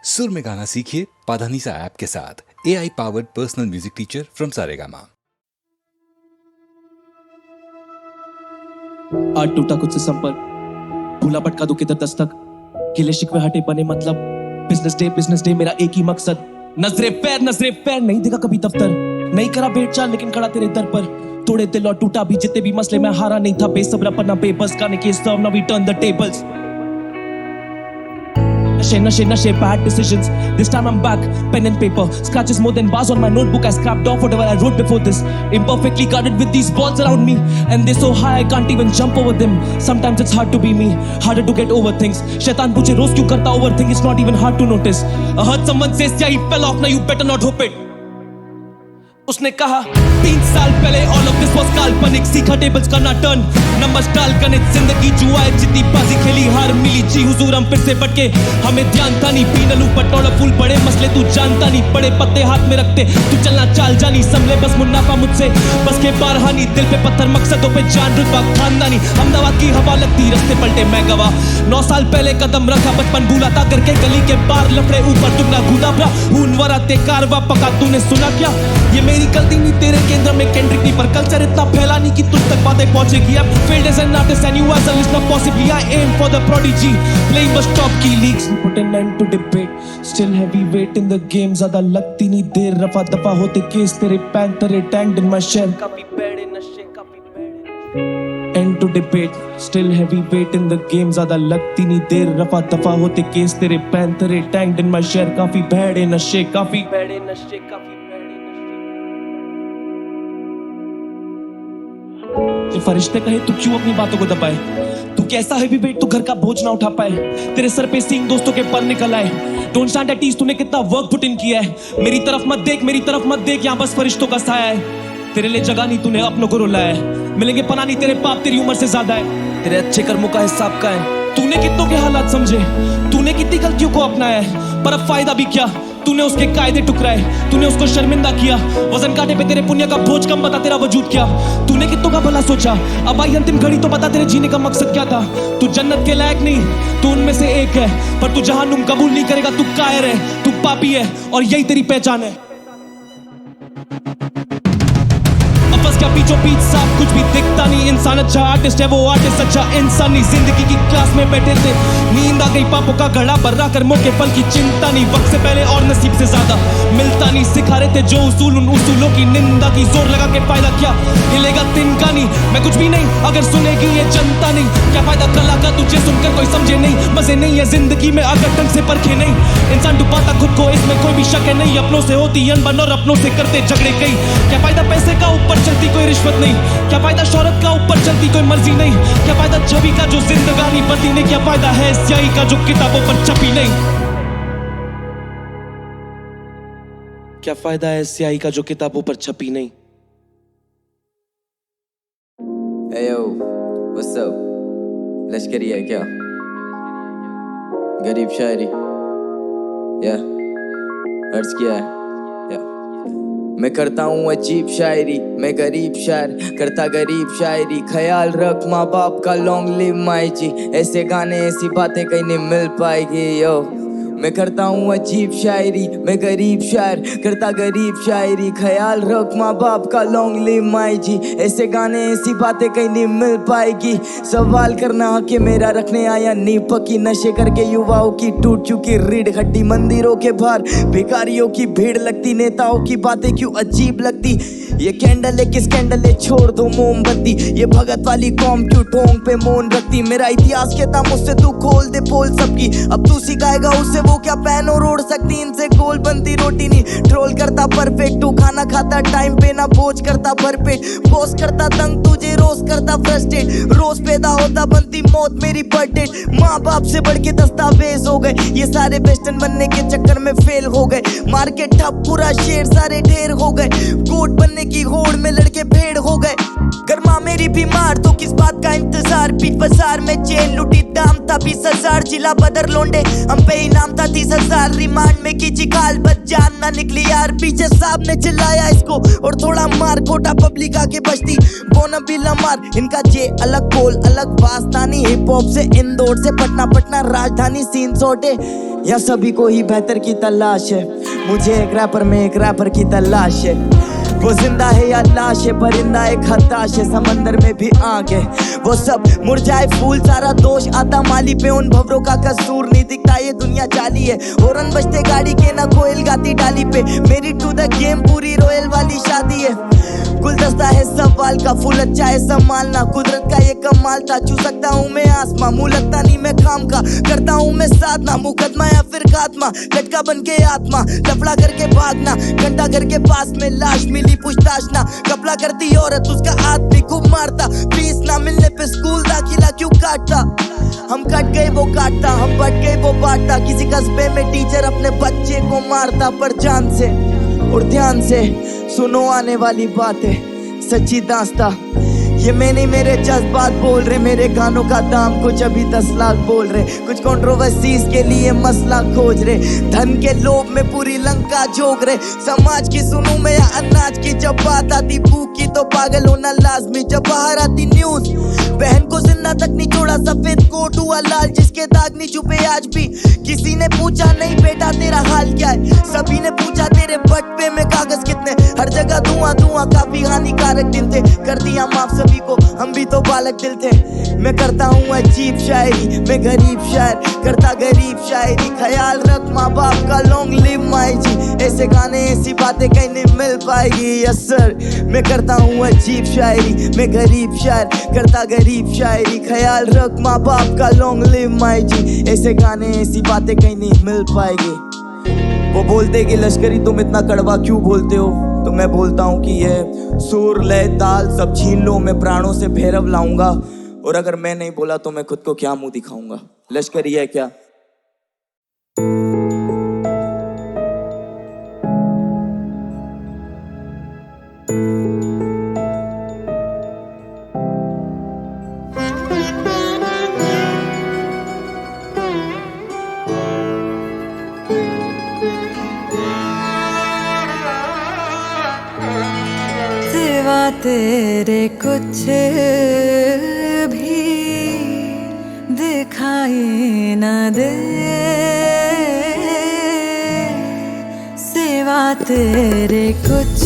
सुर में गाना सीखिए पाधानीसा ऐप के साथ। AI powered personal music teacher from Saregama. आज टूटा कुछ से संपर्क, भूला भटका दो किधर दस्तक, गिले शिकवे हटे बने मतलब, बिजनेस डे मेरा एक ही मकसद। नजरे पैर नहीं देखा कभी दफ्तर, नहीं करा भेंट चाल लेकिन खड़ा तेरे दर पर। तोड़े दिल और टूटा भी जितने भी मसले, मैं हारा नहीं था बेसब्र पर ना बेबस, गाने के सर्व ना we turn the tables. Nashe, bad decisions. This time I'm back, pen and paper. Scratches more than bars on my notebook. I scrapped off whatever I wrote before this. Imperfectly guarded with these balls around me, and they're so high I can't even jump over them. Sometimes it's hard to be me, harder to get over things. Shaitan पूछे रोज क्यों करता overthink? It's not even hard to notice. I heard someone say, "Yeah, he fell off. Now you better not hope it." उसने कहा 3 साल पहले all of this was काल्पनिक, सीखा tables का ना टर्न, नंबर्स डाल गणित, जिंदगी जुआ है, जितनी बाजी खेली हार मिली, जी हुजूर हम फिर से भटके, हमें ध्यान था नहीं, पीनलू पटोला फूल बड़े मसले तू जानता नहीं, बड़े पत्ते हाथ में रखते तू चलना चाल जानी, संभले बस मुन्नाफा मुझसे बस के बारहानी, दिल पे पत्थर मकसदों पे जान रुतबा खानदानी, अहमदाबाद की हवा लगती रास्ते पलटे मैं गवा, 9 साल पहले कदम रखा बचपन भूला था करके, गली के बार लफड़े ऊपर तुम ना घुदा भरा, खून वराते कारवा पका तूने सुना क्या, ये मेरी गलती नहीं तेरे केंद्र में केंद्रित नहीं, पर कल्चर इतना फैला नहीं कि तुझ तक बातें पहुंचेगी। अब failed as an artist and you as a listener possibly, I aim for the prodigy, playing bus top key leagues, put an end to debate, still heavyweight in the game, ज़्यादा लगती नहीं देर, रफा दफा होते केस तेरे पैंतरे tanked in my shell, काफी bad in नशे काफी bad, end to debate, still heavyweight in the game, ज़्यादा लगती नहीं देर, रफा दफा होते केस तेरे पैंतरे tanked in my shell, काफी bad in नशे काफी bad in नशे काफी फरिश्ते कहे तू क्यों अपनी बातों को दबाए, तू कैसा है वेट तू घर का बोझ ना उठा पाए, तेरे सर पे सींग दोस्तों के पर निकल आए, डोंट स्टैंड एट ईज, तूने कितना वर्क पुट इन किया है, मेरी तरफ मत देख यहाँ बस फरिश्तों का साया है, तेरे लिए जगह नहीं तूने अपनों को रुलाया है, मिलेंगे पना नहीं तेरे पाप तेरी उम्र से ज्यादा है, तेरे अच्छे कर्मों का हिसाब का है, तूने कितनों के हालात समझे, तूने कितनी गलतियों को अपनाया है, पर अब फायदा भी क्या, तूने उसके कायदे टुकराए, तूने उसको शर्मिंदा किया, वजन काटे पे तेरे पुण्य का बोझ कम, बता तेरा वजूद क्या, तूने कितनों का भला सोचा, अब आई अंतिम घड़ी तो बता तेरे जीने का मकसद क्या था, तू जन्नत के लायक नहीं तू उनमें से एक है, पर तू जहन्नुम कबूल नहीं करेगा, तू कायर है, तू पापी है और यही तेरी पहचान है। क्या बीचों बीच साफ कुछ भी दिखता नहीं, इंसान अच्छा आर्टिस्ट है वो आर्टिस्ट अच्छा इंसान नहीं, जिंदगी की क्लास में बैठे थे नींद आ गई, पापों का घड़ा भरा कर्मों के फल की चिंता नहीं, वक्त से पहले और नसीब से ज्यादा मिलता नहीं, सिखा रहे थे जो उसूल उन उसूलों की निंदा की, जोर लगा के फायदा क्या, हिलेगा तिनका नहीं, मैं कुछ भी नहीं अगर सुनेगी ये जनता नहीं, क्या फायदा कला का तुझे सुनकर कोई समझे नहीं, मजे नहीं है जिंदगी में अगर ढंग से परखे नहीं, इंसान डुबाता खुद को इसमें कोई भी शक है नहीं, अपनों से होती अनबन और अपनों से करते झगड़े कई, क्या फायदा पैसे का ऊपर चलती कोई रिश्वत नहीं, क्या फायदा शोहरत का ऊपर चलती कोई मर्जी नहीं, क्या फायदा छवि का जो जिंदगानी बदली नहीं, क्या फायदा है स्याही का जो किताबों पर छपी नहीं, क्या फायदा है स्याही का जो किताबों पर छपी नहीं। Hey yo, what's up? लश्करी है क्या? गरीब शायरी, yeah, अर्ज किया है, yeah. मैं करता हूँ अजीब शायरी, मैं गरीब शायर करता गरीब शायरी, ख्याल रख माँ बाप का, लॉन्ग लिव माई जी, ऐसे गाने ऐसी बातें कहीं नहीं मिल पाएगी यो। मैं करता हूँ अजीब शायरी, मैं गरीब शायर करता गरीब शायरी, ख्याल रख माँ बाप का, लॉन्ग लिव माई जी, ऐसे गाने ऐसी बातें कहीं नहीं मिल पाएगी, सवाल करना हक मेरा रखने आया नी पक्की, नशे करके युवाओं की टूट चुकी रीढ़ हड्डी, मंदिरों के बाहर भिखारियों की भीड़ लगती, नेताओं की बातें क्यों अजीब लगती, ये कैंडल है किस कैंडल है छोड़ दो मोमबत्ती, ये भगत वाली कौम क्यों ठोंग पे मौन रखती, मेरा इतिहास कहता मुझसे तू खोल दे पोल सबकी, अब तू सिखाएगा उससे वो क्या पैन और ओढ़ सकती, इनसे गोल बनती रोटी नहीं, ट्रोल करता परफेक्ट, तू खाना खाता टाइम पे ना बोझ करता भरपेट, बॉस करता तंग तुझे रोज करता फ्रस्ट्रेट, रोज पैदा होता बनती मौत मेरी बर्थडे, माँ बाप से बढ़ के दस्तावेज हो गए, ये सारे वेस्टर्न बनने के चक्कर में फेल हो गए, मार्केट ठप पूरा शेर सारे ढेर हो गए, कोट बनने की होड़ में लड़के भेड़ हो गए, गर्मा मेरी बीमार तो किस बात का इंतजार, बीच बाजार में चेन लुटी दाम था 20,000, जिला बदर लोंडे हम पे इनाम नाम था 30,000 रिमांड में की खाल बच जान ना निकली यार पीछे साहब ने चिल्लाया इसको और थोड़ा मार कोटा पब्लिक आके बचती बोना बिला मार इनका जे अलग बोल अलग वास्तानी हिप हॉप से इंदौर से पटना राजधानी सीन सोटे या सभी को ही बेहतर की तलाश है मुझे एक रैपर में एक रैपर की तलाश है वो जिंदा है या लाश है परिंदा एक हताश है समंदर में भी आग है वो सब मुरझाए फूल सारा दोष आता माली पे उन भवरों का कसूर नहीं दिखता ये दुनिया जाली है हॉर्न बजते गाड़ी के ना कोयल गाती डाली पे मेरी टू द गेम पूरी रॉयल वाली शादी है गुलदस्ता है सवाल का फूल अच्छा है संभालना कुदरत का ये कमाल था छू सकता हूँ मैं आसमां मुंह लगता नहीं मैं काम का करता हूँ मैं साधना मुकदमा या फिर खात्मा लटका बन के आत्मा लफड़ा करके भागना घंटा घर के पास में लाश मिली पूछताछ ना कपड़ा करती औरत उसका आदमी खूब मारता फीस ना मिलने पे स्कूल दाखिला क्यों काटता हम कट गए वो काटता हम बट गए वो बांटता किसी कस्बे में टीचर अपने बच्चे को मारता पर जान से और ध्यान से सुनो आने वाली बातें सच्ची दास्ता ये मैं नहीं मेरे जज्बात बोल रहे मेरे गानों का दाम कुछ अभी 10 लाख बोल रहे कुछ कंट्रोवर्सीज के लिए मसला खोज रहे धन के लोभ में पूरी लंका जोग रहे समाज की सुनूं मैं या अनाज की जब बात आती भूख की तो पागल होना लाजमी जब बाहर आती न्यूज बहन को जिंदा तक नहीं छोड़ा सफेद कोट हुआ लाल जिसके दाग नहीं छुपे आज भी किसी ने पूछा नहीं बेटा तेरा हाल क्या है सभी ने पूछा तेरे बटवे में कागज कितने हर जगह धुआं काफी हानिकारक दिन थे कर दिया माफ सभी को हम भी तो बालक दिल थे मैं करता हूँ अजीब शायरी मैं गरीब शायर करता गरीब शायरी ख्याल रख माँ बाप का लॉन्ग लिव माई जी ऐसे गाने ऐसी बातें कहीं नहीं मिल पाएगी यस सर मैं करता हूँ अजीब शायरी मैं गरीब शायर करता गरीब शायरी ख्याल रख माँ बाप का लॉन्ग लिव माई जी ऐसे गाने ऐसी बातें कहीं नहीं मिल पाएगी वो बोलते कि लश्करी तुम इतना कड़वा क्यों बोलते हो तो मैं बोलता हूँ कि ये सुर लय ताल सब छीन लो मैं प्राणों से भैरव लाऊंगा और अगर मैं नहीं बोला तो मैं खुद को क्या मुंह दिखाऊंगा लश्करी है क्या तेरे कुछ भी दिखाई न दे सिवा तेरे कुछ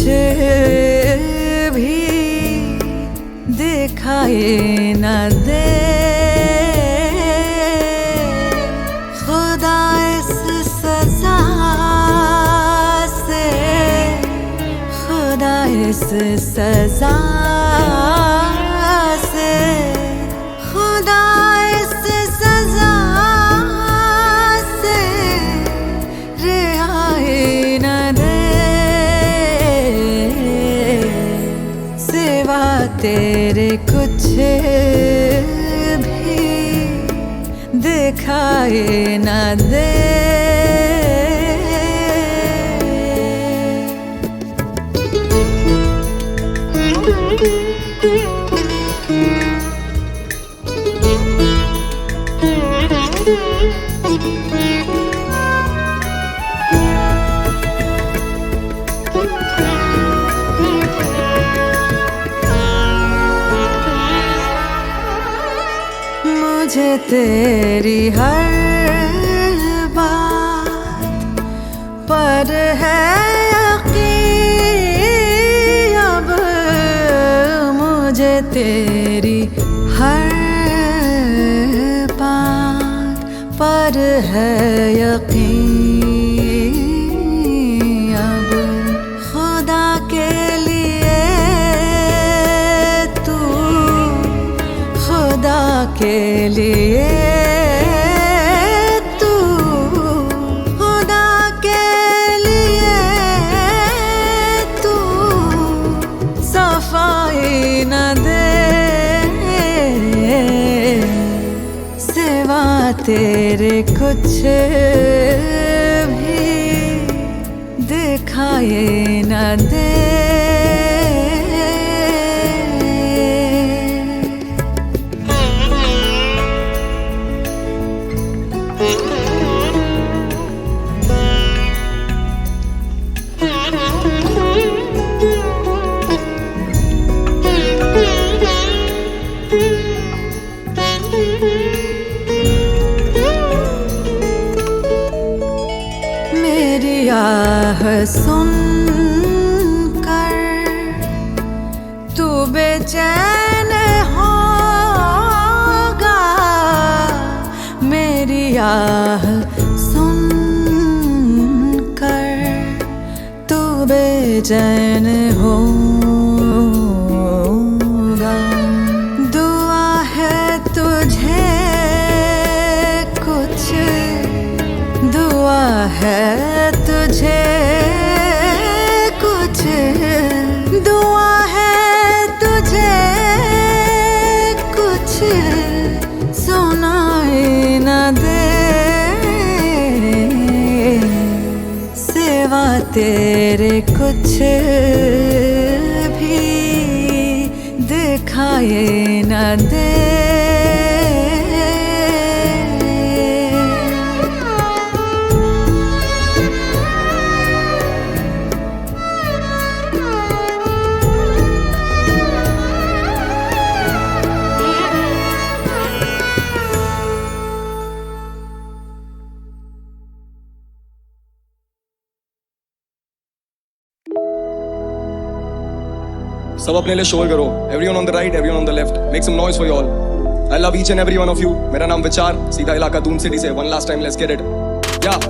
भी दिखाई न दे खुदा इस सजा से खुदा इस सजा से खुदा इस सजा से रिहाई न दे सिवा तेरे कुछ भी दिखाई न दे मुझे तेरी हर बात पर है यकीन अब मुझे तेरी हर बात पर है यकीन अब खुदा के लिए तू खुदा के लिए तू खुदा के लिए तू सफाई न दे सिवा तेरे कुछ भी दिखाई न दे मेरी आह सुन कर तू बेचैन होगा, मेरी आह सुन कर तू बेचैन होगा। दुआ है तुझे कुछ, दुआ है तुझे कुछ, दुआ है तुझे कुछ सुनाई न दे, सिवा तेरे कुछ भी दिखाई न दे। सब अपने लिए शोर करो। Everyone on the right, everyone on the left. Make some noise for you all. I love each and every one of you. मेरा नाम विचार, सीधा इलाका दून सिटी से। One last time, let's get it. Yeah.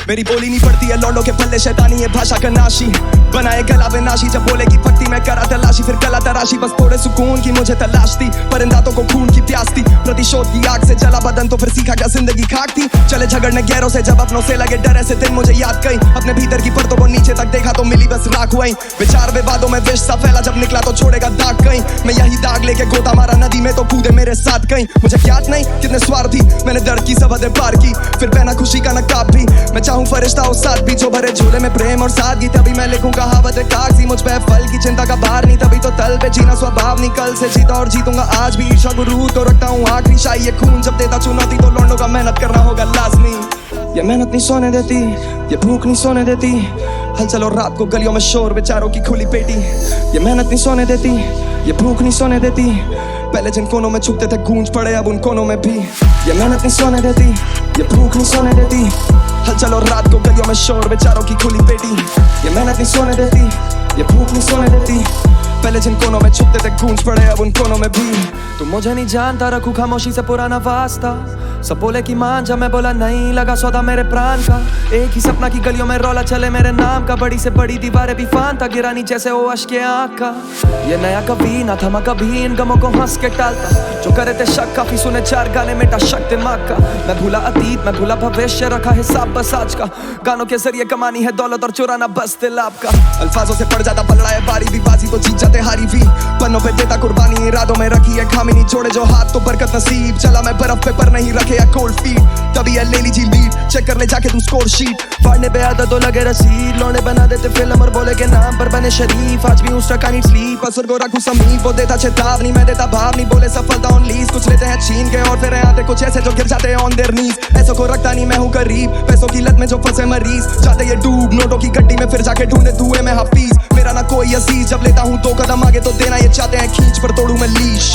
मेरी बोली नहीं पड़ती है लौंडों के पल्ले, शैतानी है भाषा का नाशी, बनाए गला बेनाशी। जब बोलेगी पत्ती मैं करा तलाशी, फिर गला तराशी। बस थोड़े सुकून की मुझे तलाश थी, परिंदातों को खून की प्यास थी। प्रतिशोध की आग से जला बदन तो फिर सीखा क्या जिंदगी खाक थी। चले झगड़ने गैरों से जब अपनों से लगे डर, ऐसे दिन मुझे याद कई। अपने भीतर की परतों को नीचे तक देखा तो मिली बस राख वहीं। विचार विवादों में विष सा फैला, जब निकला तो छोड़ेगा दाग कहीं। मैं यही दाग लेके गोता मारा नदी में तो कूदे मेरे साथ कहीं। मुझे ज्ञात नहीं कितने स्वार्थी मैंने दर्द की सब हदें पार की, फिर पहना खुशी का नकाब भी। मैं चाहूं फरिश्ता हो साथ भी, जो भरे झूले में प्रेम और सादगी। तभी मैं लिखूं कहावतें कागजी, मुझ पे फल की चिंता का भार नहीं। तभी तो तल पे जीना स्वभाव नहीं, कल से जीता और जीतूंगा आज भी। ईर्ष्या गुरूर तो रखता हूँ आखिरी शाही, ये खून जब देता चुनौती तो लौंडों का मेहनत करना होगा लाजमी। ये मेहनत नहीं सोने देती, ये भूख नहीं सोने देती। हलचल और रात को गलियों में शोर, बेचारों की खुली पेटी। ये मेहनत नहीं सोने देती, ये भूख नहीं सोने देती। पहले जिन कोनों में छुपते थे गूंज पड़े अब उन कोनों में भी। ये मेहनत नहीं सोने देती, ये भूख नहीं सोने देती। हलचल और रात को गलियों में शोर, बेचारों की खुली पेटी। ये मेहनत नहीं सोने देती, ये भूख नहीं सोने देती। पहले जिन कोनों में छुपते थे गूंज पड़े अब उन कोनों में भी। तू मुझे नहीं जानता, रखूं खामोशी से पुराना वास्ता। सब बोले कि मान जा, मैं बोला नहीं, लगा सौदा मेरे प्राण का। एक ही सपना की गलियों में रौला चले मेरे नाम का। बड़ी से बड़ी दीवारें भी फानता, गिरानी जैसे वो अश्क आँख का। ये नया कभी ना थमा कभी, इन गमों को हंस के टालता। जो करे थे शक काफी सुने चार गाने, मेटा शक दिमाग का। मैं भूला अतीत, मैं भूला भविष्य, रखा हिसाब बस आज का। गानों के जरिए कमानी है दौलत और चुराना बस दिल आपका। अल्फाजों से पड़ जाता पलड़ा है बारी भी, बाजी तो जीत जाते हारी भी। पन्नों पे देता कुर्बानी, इरादों में रखी है खामी। नहीं जोड़े जो हाथ तो बरकत नसीब। चला मैं बर्फ पे पर नहीं रखे या कोल्ड फीट। तभी ये ले लीजिए लीड, चेक कर ले जाके तू स्कोर शीट। फाड़ने पे आदत तो लगे रसीद, लौंडे बना देते फिल्म और बोले के नाम पर बने शरीफ। आज भी उस का नीड स्लीप, असर को रखूं समीप। वो देता चेतावनी, मैं देता भाव नहीं। बोले सफलता ऑन लीज, कुछ लेते हैं छीन के और फिर आते कुछ ऐसे जो गिर जाते हैं ऑन देयर नीज। ऐसों को रखता नहीं मैं हूँ करीब, पैसों की लत में जो फंसे मरीज। जाते ये डूब नोटों की गड्डी में, फिर जाके ढूंढे धुएं में हफीज। मेरा ना कोई अजीज, जब लेता हूँ 2 कदम आगे तो देना ये चाहते हैं खींच। पर तोड़ू मैं लीश,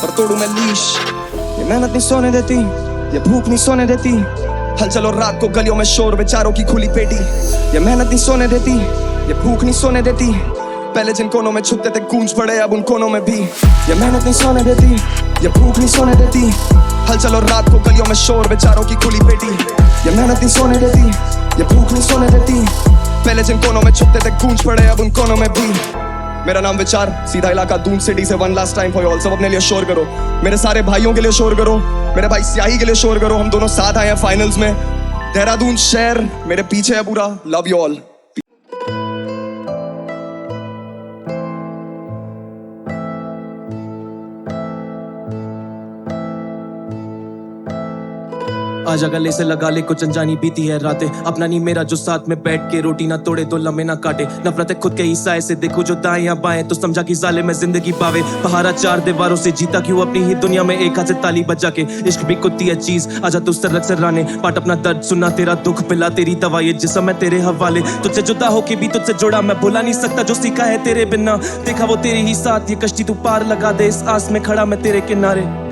पर तोड़ू मैं लीश। ये मेहनत नहीं सोने देती, ये भूख नहीं सोने देती। हलचल और रात को गलियों में शोर, बेचारों की खुली पेटी। ये मेहनत नहीं सोने देती, ये भूख नहीं सोने देती। पहले जिन कोनों में छुपते थे गूंज पड़े अब उन कोनों में भी। ये मेहनत नहीं सोने देती, ये भूख नहीं सोने देती। हलचल और रात को गलियों में शोर, बेचारों की खुली पेटी। ये मेहनत नहीं सोने देती, ये भूख नहीं सोने देती। पहले जिन कोनों में छुपते थे गूंज पड़े अब उन कोनों में भी। मेरा नाम विचार, सीधा इलाका दून सिटी से। One last time for you all. सब अपने लिए शोर करो, मेरे सारे भाइयों के लिए शोर करो, मेरे भाई स्याही के लिए शोर करो। हम दोनों साथ आए हैं फाइनल्स में। देहरादून शहर मेरे पीछे है पूरा। Love you all. आजा गले से लगा ले, कुछ अनजानी बीती है रातें। अपना नहीं मेरा जो साथ में बैठ के रोटी ना तोड़े, दो लम्हे ना काटे। नफरत है खुद के ही साए से, देखो जो दाएं या बाएं तो समझा कि जाले में जिंदगी पावे। पहाड़ा 4 दीवारों से जीता क्यों अपनी ही दुनिया में, एक हाथ से ताली बजा के। इश्क भी कुत्ती है चीज, आजा तू सरक सराने। पाट अपना दर्द सुना, तेरा दुख पिला तेरी दवा, ये जिस्म है तेरे हवाले। तुझसे जुदा होके भी तुझसे जुड़ा, मैं भुला नहीं सकता जो सीखा है तेरे बिना। देखा वो तेरे ही साथ, ये कश्ती तू पार लगा दे। इस आस में खड़ा मैं तेरे किनारे।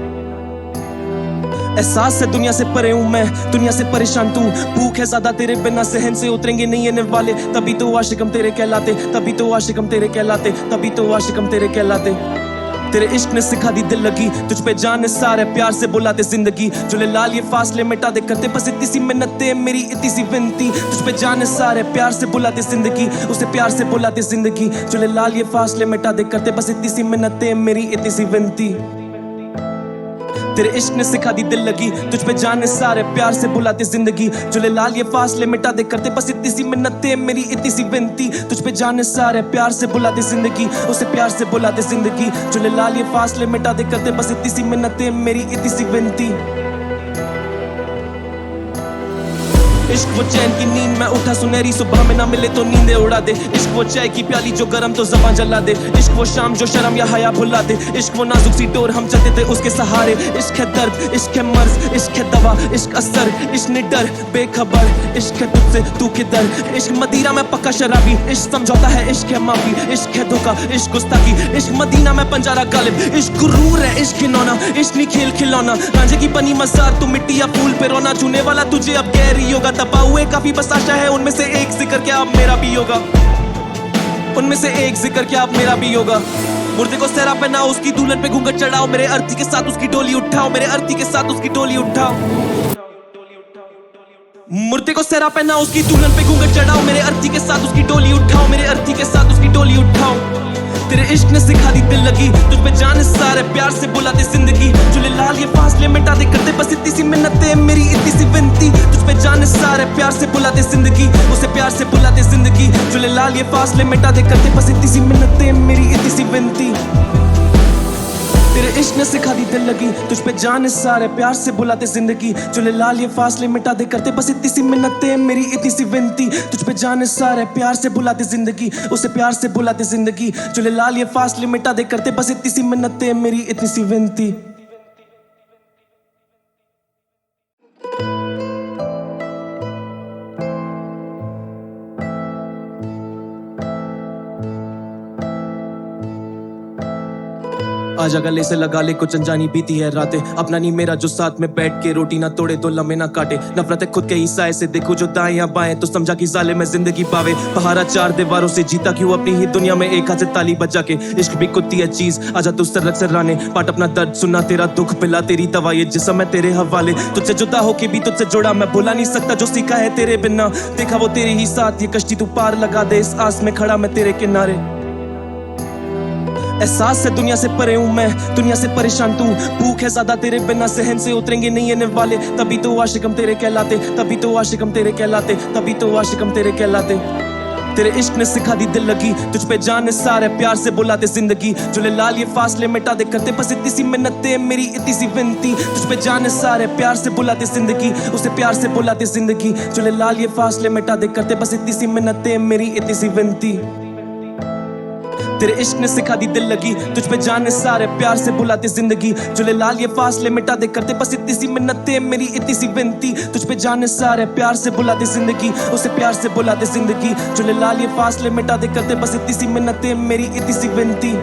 एहसास से दुनिया से परे हूँ मैं, दुनिया से परेशान तू। भूख है ज्यादा तेरे बिना सहन से उतरेंगे नहीं ये वाले। तभी तो आशिक हम तेरे कहलाते, तभी तो आशिक हम तेरे कहलाते, तभी तो आशिक हम तेरे कहलाते। तेरे इश्क ने सिखा दी दिल लगी, तुझ पे जान सारे प्यार से बुलाते जिंदगी। जुले लाल ये फासले मिटा दे करते बस इतनी सी मिन्नतें मेरी इतनी सी विनती। तुझ पे जान सारे प्यार से बुलाते जिंदगी, उसे प्यार से बुलाते जिंदगी। जुले लाल ये फासले मिटा दे करते बस इतनी सी मिन्नतें मेरी इतनी सी विनती। तेरे इश्क ने सिखा दी दिल लगी, तुझ पे जाने सारे प्यार से बुलाते जिंदगी। जुले लाल ये फासले मिटा दे करते बस इतनी सी मिन्नतें मेरी इतनी सी विनती। तुझ पे जाने सारे प्यार से बुलाते जिंदगी, उसे प्यार से बुलाते जिंदगी। जुले लाल ये फासले मिटा दे करते बस इतनी सी मिन्नतें मेरी इतनी सी विनती। इश्क वो चैन की नींद में उठा सुनहरी सुबह में ना मिले तो नींदे उड़ा दे। इश्क वो चाय की प्याली जो गरम तो ज़बान जला दे। इश्क वो शाम जो शर्म या हया भुला दे। इश्क वो नाजुक सी डोर हम चलते थे उसके सहारे। इश्क है दर्द, इश्क है मर्ज, इश्क है दवा, इश्क असर, इश्क निडर बेखबर। इश्क है तुझसे तू किधर, इश्क मदीना में पक्का शराबी। इश्क समझौता है, इश्क है माफी, इश्क है धोखा, इश्क गुस्ताखी। इश्क मदीना में पंजारा गालिब, इश्क गुरूर है, इश्क खिलौना, इश्क नहीं खेल खिलौना। रांझे की बनी मजार तू मिट्टी या फूल पे रोना। छूने वाला तुझे अब गहरी होगा, दबा हुए काफी बस आशा है उनमें से एक जिक्र क्या अब मेरा भी होगा। उनमें से एक जिक्र क्या अब मेरा भी होगा। मुर्दे को सहरा पहनाओ, उसकी दुल्हन पे घूंघट चढ़ाओ। मेरे अर्थी के साथ उसकी डोली उठाओ, मेरे अर्थी के साथ उसकी डोली उठाओ। मुर्दे को सहरा पहनाओ, उसकी दुल्हन पे घूंघट चढ़ाओ। मेरे अर्थी के साथ उसकी डोली उठाओ, मेरे अर्थी के साथ उसकी डोली उठाओ। तेरे इश्क ने सिखा दी दिल लगी, तुझ पे जान सारे प्यार से बुलाते जिंदगी। जुले लाल ये फासले मिटा दे करते बस इतनी सी मिन्नतें मेरी इतनी सी विनती। तुझ पे जान सारे प्यार से बुलाते जिंदगी, उसे प्यार से बुलाते जिंदगी। जुले लाल ये फासले मिटा दे करते बस इतनी सी मिन्नतें मेरी इतनी सी विनती। तेरे इश्क ने सिखा दी दिल लगी, तुझ पे जान सारे प्यार से बुलाते जिंदगी। जुले लाल ये फासले मिटा दे करते बस इतनी सी मिन्नतें मेरी इतनी सी विनती। तुझ पे जान सारे प्यार से बुलाते जिंदगी, उसे प्यार से बुलाते जिंदगी। जुले लाल ये फासले मिटा दे करते बस इतनी सी मिन्नतें मेरी इतनी सी विनती। आजा गले से लगा ले, कुछ अनजानी बीती है रातें। अपना नहीं मेरा जो साथ में बैठ के रोटी ना तोड़े, दो लम्हे ना काटे। नफरत है खुद के ही साए से, देखो जो दाएं या बाएं तो समझा कि जालिम में जिंदगी पावे। पहाड़ा चार दीवारों से जीता क्यों अपनी ही दुनिया में एक हाथ से ताली बजा के। इश्क भी कुत्ती है चीज, आजा तू सरक सराने। पाट अपना दर्द सुना, तेरा दुख पिला तेरी दवा, ये जिस्म है तेरे हवाले। तुझसे जुदा होके भी तुझसे जुड़ा, मैं भुला नहीं सकता जो सीखा है तेरे बिना। देखा वो तेरे ही साथ, ये कश्ती तू पार लगा दे, इस आस में खड़ा मैं तेरे किनारे। एहसास से दुनिया से परे हूँ मैं, दुनिया से परेशान तू। भूख है ज्यादा तेरे बिना सहन से उतरेंगे नहीं ये वाले। तभी तो आशिक हम तेरे कहलाते, तभी तो आशिक हम तेरे कहलाते, तभी तो आशिक हम तेरे कहलाते। तेरे इश्क ने सिखा दी दिल लगी, तुझ पे जान सारे प्यार से बुलाते जिंदगी। जुले लाल ये फासले मिटा दे करते बस इतनी सी मिन्नतें मेरी इतनी सी विनती। तुझ पे जान सारे प्यार से बुलाते जिंदगी, उसे प्यार से बुलाते जिंदगी। जुले लाल ये फासले मिटा दे करते बस इतनी सी मिन्नतें मेरी इतनी सी विनती। तेरे इश्क ने सिखा दी दिल लगी, तुझ पे जाने सारे प्यार से बुलाते जिंदगी। जुले लाल ये फासले मिटा दे करते बस इतनी सी मिन्नतें मेरी इतनी सी विनती। तुझ पे जाने सारे प्यार से बुलाते जिंदगी, उसे प्यार से बुलाते जिंदगी। जुले लाल ये फासले मिटा दे करते बस इतनी सी मिन्नतें मेरी इतनी सी विनती।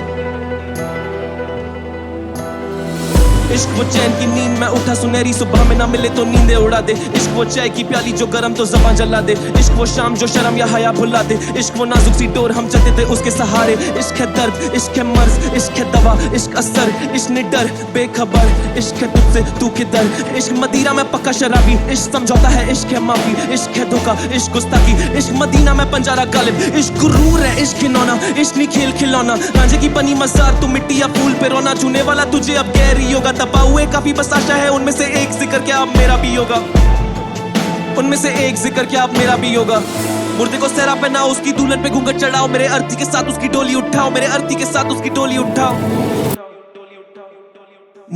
इश्क वो चैन की नींद में उठा सुनहरी सुबह में ना मिले तो नींदे उड़ा दे। इश्क वो चाय की प्याली जो गरम तो ज़बान जला दे। इश्क वो शाम जो शर्म या हया भुला दे। इश्क वो नाजुक सी डोर हम चलते थे उसके सहारे। इश्क है दर्द, इश्क है मर्ज, इश्क है दवा, इश्क असर, इश्क निडर बेखबर। इश्क है तुझसे तू किधर, इश्क मदीना में पक्का शराबी। इश्क समझौता है, इश्क है माफी, इश्क है धोखा, इश्क गुस्ताखी। इश्क मदीना में पंजारा गालिब, इश्क गुरूर है, इश्क खिलौना, इश्क नहीं खेल खिलौना। रांझे की बनी मजार तू मिट्टी या फूल पे रोना। छूने वाला तुझे अब गहरी होगा, दबा हुए काफी बस आशा है उनमें से एक जिक्र क्या अब मेरा भी होगा। उनमें से एक जिक्र क्या अब मेरा भी होगा। मुर्दे को सहरा पहनाओ, उसकी दुल्हन पे घूंघट चढ़ाओ। मेरे अर्थी के साथ उसकी डोली उठाओ, मेरे अर्थी के साथ उसकी डोली उठाओ।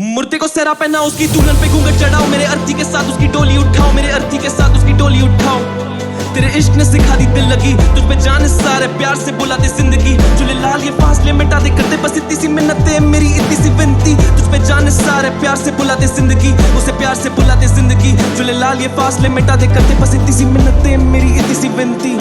मुर्दे को सहरा पहनाओ, उसकी दुल्हन पे घूंघट चढ़ाओ। मेरे अर्थी के साथ उसकी डोली उठाओ, मेरे अर्थी के साथ उसकी डोली उठाओ। तेरे इश्क ने सिखा दी दिल लगी, तुझ पे जान सारे प्यार से बुलाते जिंदगी। जुले लाल ये फासले मिटा दे करते बस इतनी सी मिन्नतें मेरी इतनी सी विनती। तुझ पे जान सारे प्यार से बुलाते जिंदगी, उसे प्यार से बुलाते जिंदगी। जुले लाल ये फासले मिटा दे करते बस इतनी सी मिन्नतें मेरी इतनी सी विनती।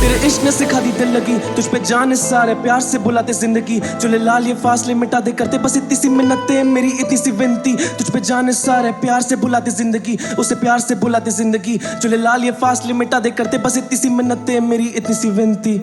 तेरे इश्क ने न सिखा दी दिल लगी, तुझ पे जान सारे प्यार से बुलाते जिंदगी, चले लाल ये फासले मिटा दे, करते बस इतनी सी मिन्नतें, मेरी इतनी सी विनती, तुझ पे जान सारे प्यार से बुलाते जिंदगी, उसे प्यार से बुलाते जिंदगी, चले लाल ये फासले मिटा दे, करते बस इतनी सी मिन्नतें, मेरी इतनी सी विनती।